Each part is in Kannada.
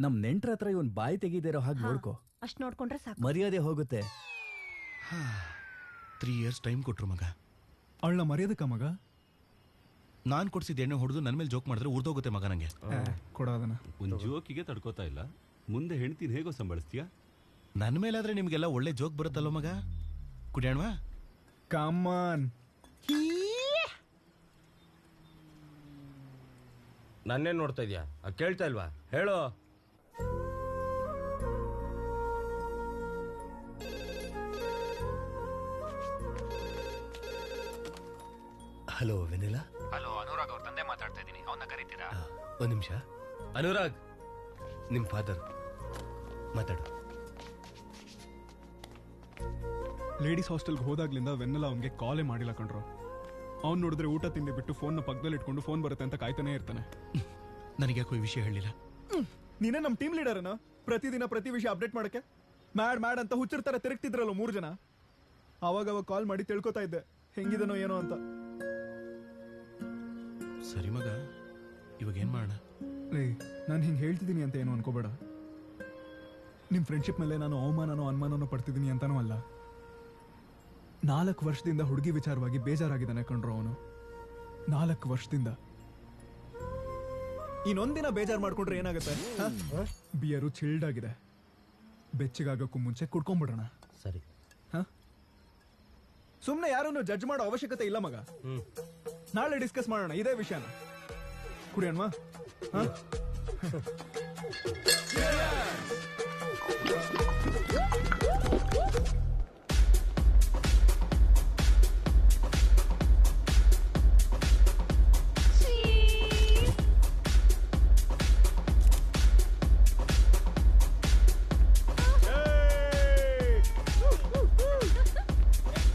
ನಮ್ ನೆಂಟ್ರ ಹತ್ರ ಇವನ್ ಬಾಯಿ ತೆಗಿದಿರೋ ಹಾಗೆ ನೋಡ್ಕೋ. ಅಷ್ಟ್ ನೋಡ್ಕೊಂಡ್ರೆ ಸಾಕು. ಮರ್ಯಾದೆ ಹೋಗುತ್ತೆ. 3 years ಟೈಮ್ ಕೊಟ್ರು ಮಗ. ಅವಳ ಮರ್ಯಾದಕ್ಕ ಮಗ. ನಾನ್ ಕೊಡ್ಸಿದ ಎಣ್ಣೆ ಹೊಡೆದು ನನ್ ಮೇಲೆ ಜೋಕ್ ಮಾಡಿದ್ರೆ ಉರ್ದೋಗುತ್ತೆ ಮಗ. ನಂಗೆ ಕೊಡೋದನ್ನ ಒಂದ್ ಜೋಕಿಗೆ ತಡ್ಕೋತಾ ಇಲ್ಲ, ಮುಂದೆ ಹೆಣ್ತಿನ ಹೇಗೋ ಸಂಭಾಳಿಸ್ತೀಯ? ನನ್ ಮೇಲಾದ್ರೆ ನಿಮ್ಗೆಲ್ಲ ಒಳ್ಳೆ ಜೋಕ್ ಬರುತ್ತಲ್ವ ಮಗ. ಕುಡಿಯೋಣವಾ? ಕಾಮನ್. ನನ್ನೇನ್ ನೋಡ್ತಾ ಇದ್ಯಾ? ಕೇಳ್ತಾ ಇಲ್ವಾ? ಹೇಳೋ. Hello vanilla. ಹಲೋ, ಅನುರಾಗ್ ಅವ್ರ ತಂದೆ ಮಾತಾಡ್ತಾ ಇದ್ದೀನಿ. ಅವನ್ನ ಕರೀತೀರಾ? ಒಂದ್ ನಿಮಿಷ. ಅನುರಾಗ್, ನಿಮ್ ಫಾದರ್ ಮಾತಾಡು. ಲೇಡೀಸ್ ಹಾಸ್ಟೆಲ್ಗೆ ಹೋದಾಗ್ಲಿಂದ ವೆನ್ನೆಲ್ಲ ಅವ್ನಿಗೆ ಕಾಲೇ ಮಾಡಿಲ್ಲ ಕಣ್ರು. ಅವ್ನು ನೋಡಿದ್ರೆ ಊಟ ತಿಂಡಿ ಬಿಟ್ಟು ಫೋನ್ನ ಪಕ್ಕದಲ್ಲಿ ಇಟ್ಕೊಂಡು ಫೋನ್ ಬರುತ್ತೆ ಅಂತ ಕಾಯ್ತಾನೆ ಇರ್ತಾನೆ. ನನಗೆ ಯಾಕೋ ಈ ವಿಷಯ ಹೇಳಿಲ್ಲ. ನೀನೇ ನಮ್ ಟೀಮ್ ಲೀಡರ್ನ ಪ್ರತಿದಿನ ಪ್ರತಿ ವಿಷಯ ಅಪ್ಡೇಟ್ ಮಾಡಕ್ಕೆ ಮ್ಯಾಡ್ ಅಂತ ಹುಚ್ಚಿರ್ತಾರೆ ತಿರುಗ್ತಿದ್ರಲ್ಲ 3 ಜನ. ಅವಾಗ ಕಾಲ್ ಮಾಡಿ ತಿಳ್ಕೊತಾ ಇದ್ದೆ ಹೆಂಗಿದನೋ ಏನೋ ಅಂತ. ಸರಿ ಮಗ, ಇವಾಗ ಏನ್ ಮಾಡೋಣ? ಲೇ, ನಾನು ಹಿಂಗೆ ಹೇಳ್ತಿದ್ದೀನಿ ಅಂತ ಏನು ಅನ್ಕೋಬೇಡ. ನಿಮ್ ಫ್ರೆಂಡ್ಶಿಪ್ ಮೇಲೆ ನಾನು ಅವಮಾನನೋ ಅನುಮಾನನೋ ಪಡ್ತಿದ್ದೀನಿ ಅಂತಾನೂ ಅಲ್ಲ. 4 ವರ್ಷದಿಂದ ಹುಡುಗಿ ವಿಚಾರವಾಗಿ ಬೇಜಾರಾಗಿದ್ದಾನೆ ಕಣ್ರು ಅವನು. 4 ವರ್ಷದಿಂದ. ಇನ್ನೊಂದಿನ ಬೇಜಾರು ಮಾಡ್ಕೊಂಡ್ರೆ ಏನಾಗುತ್ತೆ? ಬಿಯರು ಚಿಲ್ಡ್ ಆಗಿದೆ. ಬೆಚ್ಚಗಾಗಕ್ಕೂ ಮುಂಚೆ ಕುಡ್ಕೊಂಡ್ಬಿಡೋಣ. ಸರಿ. ಸುಮ್ನೆ ಯಾರನ್ನು ಜಡ್ಜ್ ಮಾಡೋ ಅವಶ್ಯಕತೆ ಇಲ್ಲ ಮಗ. ನಾಳೆ ಡಿಸ್ಕಸ್ ಮಾಡೋಣ ಇದೇ ವಿಷಯನ. ಕುಡಿಯೋಣವಾ?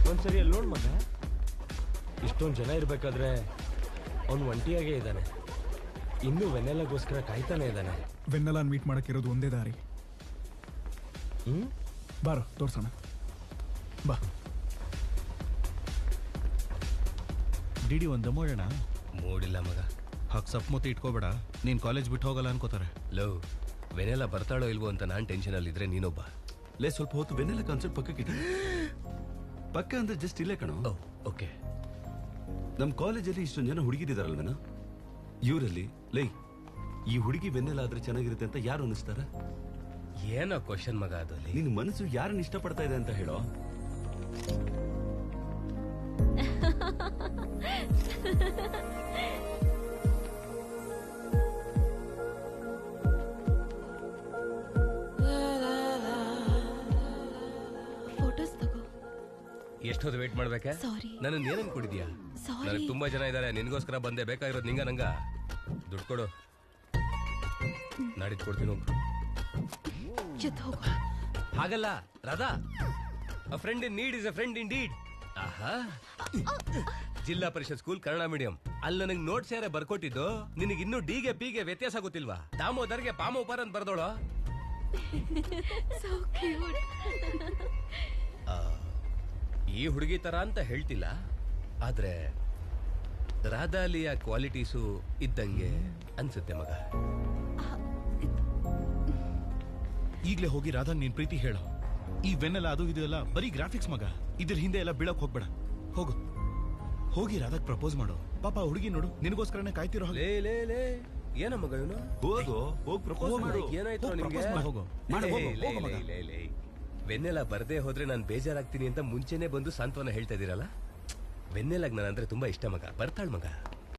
ಒಂದ್ಸರಿ ಅಲ್ಲಿ ನೋಡ್ ಮಗ, ಇಷ್ಟೊಂದು ಜನ ಇರ್ಬೇಕಾದ್ರೆ ಅವ್ನು ಒಂಟಿಯಾಗೇ ಇದ್ದಾನೆ. ಇನ್ನೂ ವೆನ್ನೆಲಾಗೋಸ್ಕರ ಕಾಯ್ತಾನೆ ಇದ್ದಾನೆ. ವೆನ್ನೆಲಾನ್ ಮೀಟ್ ಮಾಡಕ್ಕಿರೋದು ಒಂದೇ ದಾರಿ. ಬಾರೋ ತೋರ್ಸೋಣ ಬಾ. ಡಿಡಿ ಒಂದ್ ದಮ್ಮೋಡೋಣ. ಮೂಡಿಲ್ಲ ಮಗ. ಹಾಗೆ ಸಪ್ಮುತಿ ಇಟ್ಕೋಬೇಡ, ನೀನ್ ಕಾಲೇಜ್ ಬಿಟ್ಟು ಹೋಗಲ್ಲ ಅನ್ಕೋತಾರೆ. ಲವ್, ವೆನೆಲ್ಲ ಬರ್ತಾಳೋ ಇಲ್ವೋ ಅಂತ ನಾನ್ ಟೆನ್ಷನ್ ಅಲ್ಲಿ ಇದ್ರೆ ನೀನೊಬ್ಬ. ಲೇ, ಸ್ವಲ್ಪ ಹೊತ್ತು ಬೆನ್ನೆಲ್ಲ ಕಾನ್ಸೆಪ್ಟ್ ಪಕ್ಕಕ್ಕಿದೆ. ಪಕ್ಕ ಅಂದ್ರೆ ಜಸ್ಟ್ ಇಲ್ಲೇ ಕಣೋ. ಓಕೆ. ನಮ್ ಕಾಲೇಜಲ್ಲಿ ಇಷ್ಟೊಂದು ಜನ ಹುಡುಗಿದಾರಲ್ವೇನ? ಇವರಲ್ಲಿ ಲೈ, ಈ ಹುಡುಗಿ ಬೆನ್ನೆಲ್ಲ ಆದ್ರೆ ಚೆನ್ನಾಗಿರುತ್ತೆ ಅಂತ ಯಾರು ಅನಿಸ್ತಾರ? ಏನೋ ಕ್ವಶನ್ ಮಗ ಅದು. ನಿನ್ ಮನಸ್ಸು ಯಾರನ್ನ ಇಷ್ಟಪಡ್ತಾ ಇದೆ ಅಂತ ಹೇಳೋ. ಫೋಟೋಸ್ ತಗೋ. ಎಷ್ಟೊತ್ತು ವೇಟ್ ಮಾಡ್ಬೇಕಾ? ಸಾರಿ. ನನ್ನ ಏನೇನ್ ಕೊಡಿದ್ಯಾ? ನನಗೆ ತುಂಬಾ ಜನ ಇದ್ದಾರೆ, ನಿನ್ಗೋಸ್ಕರ ಬಂದೆ. ಬೇಕಾಗಿರೋದು ನಂಗ ದುಡ್ಡು ಕೊಡು, ನಾಡಿದ್ ಕೊಡ್ತೀನಿ. ಹಾಗಲ್ಲ ರಾಧಾ, ಅ friend in need is a friend in deed. ಆಹಾ, ಜಿಲ್ಲಾ ಪರಿಷತ್ ಸ್ಕೂಲ್ ಕನ್ನಡ ಮೀಡಿಯಂ. ಅಲ್ಲಿ ನನಗೆ ನೋಟ್ಸ್ ಯಾರೇ ಬರ್ಕೊಟ್ಟಿದ್ದು. ನಿನಗೆ ಇನ್ನೂ ಡಿಗೆ ಪಿಗೆ ವ್ಯತ್ಯಾಸ ಗೊತ್ತಿಲ್ವಾ? ದಾಮೋದರ್ಗೆ ಪಾಮೋಪರ್ ಅಂತ ಬರ್ದೋಳು. ಈ ಹುಡುಗಿ ತರ ಅಂತ ಹೇಳ್ತಿಲ್ಲ, ಆದ್ರೆ ರಾಧಾಲಿಯ ಕ್ವಾಲಿಟೀಸು ಇದ್ದಂಗೆ ಅನ್ಸುತ್ತೆ ಮಗ. ಈಗ್ಲೇ ಹೋಗಿ ರಾಧಾ ನೀನ್ ಪ್ರೀತಿ ಹೇಳೋ. ಈ ವೆನ್ನೆಲ್ಲ ಅದು ಇದು ಎಲ್ಲ ಬರೀ ಗ್ರಾಫಿಕ್ಸ್ ಮಗ. ಇದ್ರ ಹಿಂದೆ ಎಲ್ಲ ಬೀಳಕ್ ಹೋಗ್ಬೇಡ. ಹೋಗು, ಹೋಗಿ ರಾಧಾಕ್ ಪ್ರಪೋಸ್ ಮಾಡು. ಪಾಪ ಹುಡುಗಿ ನೋಡು, ನಿನಗೋಸ್ಕರನೇ ಕಾಯ್ತಿರೋ. ಲೇ ಲೇ ಲೇ, ಏನ ಮಗ ಇವನು? ಹೋಗಿ ಪ್ರಪೋಸ್ ಮಾಡು. ಏನಾಯ್ತು ನಿಮ್ಗೆ? ಹೋಗು. ವೆನ್ನೆಲ್ಲ ಬರ್ದೇ ಹೋದ್ರೆ ನಾನು ಬೇಜಾರಾಗ್ತೀನಿ ಅಂತ ಮುಂಚೆನೆ ಬಂದು ಸಾಂತ್ವನ ಹೇಳ್ತಾ ಇದೀರಲ್ಲ. ವೆನ್ನೆಲಾಗ್ ನಾನು ಅಂದ್ರೆ ತುಂಬಾ ಇಷ್ಟ ಮಗ. ಬರ್ತಾಳ್ ಮಗ.